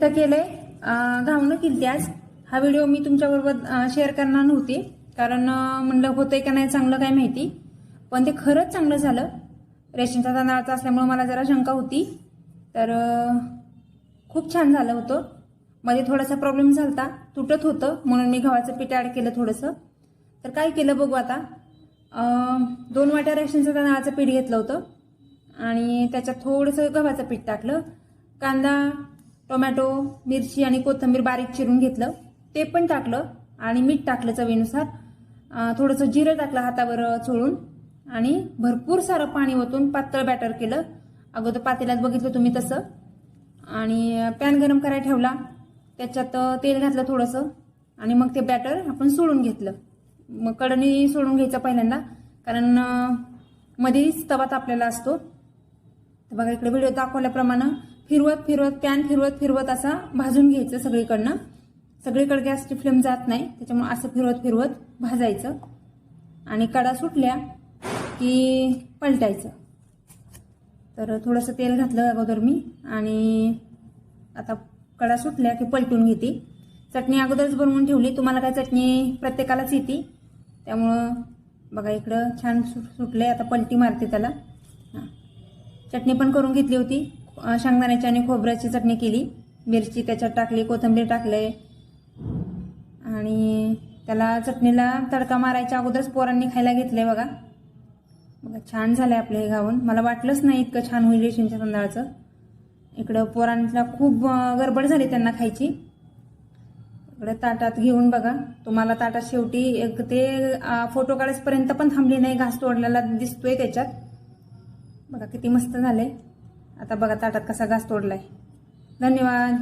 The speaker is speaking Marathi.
तर केलंय घावणं केली आज. हा व्हिडिओ मी तुमच्याबरोबर शेअर करणार नव्हती कारण म्हणलं होतंय का नाही चांगलं काय माहिती, पण ते खरंच चांगलं झालं. रेशनच्या तांदळाचं असल्यामुळे मला जरा शंका होती, तर खूप छान झालं होतं. मध्ये थोडासा प्रॉब्लेम झालता, तुटत होतं, म्हणून मी गव्हाचं पीठ ॲड केलं थोडंसं. तर काय केलं बघू आता. 2 वाट्या रेशनच्या तांदळाचं पीठ घेतलं होतं आणि त्याच्यात थोडंसं गव्हाचं पीठ टाकलं. कांदा, टोमॅटो, मिरची आणि कोथिंबीर बारीक चिरून घेतलं, ते पण टाकलं आणि मीठ टाकलं चवीनुसार. थोडंसं जिरं टाकलं हातावर चोळून आणि भरपूर सारं पाणी ओतून पातळ बॅटर केलं. अगोदर पातेल्यात बघितलं तुम्ही तसं. आणि पॅन गरम करायला ठेवला, त्याच्यात तेल घातलं थोडंसं आणि मग ते बॅटर आपण सोडून घेतलं. मग कडणी सोडून घ्यायचं पहिल्यांदा, कारण मध्येच तवा तापलेला असतो. तर बघा इकडे व्हिडिओ दाखवल्याप्रमाणे फिरवत फिरवत पॅन फिरवत फिरवत असा भाजून घ्यायचं सगळीकडनं. सगळीकडे गॅसची फ्लेम जात नाही, त्याच्यामुळे असं फिरवत फिरवत भाजायचं आणि कडा सुटल्या की पलटायचं. तर थोडंसं तेल घातलं अगोदर मी आणि आता कडा सुटल्या की पलटून घेते. चटणी अगोदरच बनवून ठेवली, तुम्हाला काय चटणी प्रत्येकालाच येते, त्यामुळं बघा इकडं छान सुटले. आता पलटी मारते त्याला. चटणी पण करून घेतली होती, शेंगदाण्याची आणि खोबऱ्याची चटणी केली. मिरची त्याच्यात टाकली, कोथिंबीर टाकले आणि त्याला चटणीला तडका मारायच्या अगोदरच पोरांनी खायला घेतले. बघा बघा छान झालंय आपलं हे घावण. मला वाटलंच नाही इतकं छान होईल रेशनच्या तांदळाचं. इकडं पोरांना खूप गडबड झाली त्यांना खायची. इकडे ताटात घेऊन बघा, तुम्हाला ताटात शेवटी एक ते फोटो काढेपर्यंत पण थांबली नाही, घास तोडलेला दिसतोय त्याच्यात. बघा किती मस्त झालंय. आता बघा ताटात कसा घास तोडलाय. धन्यवाद.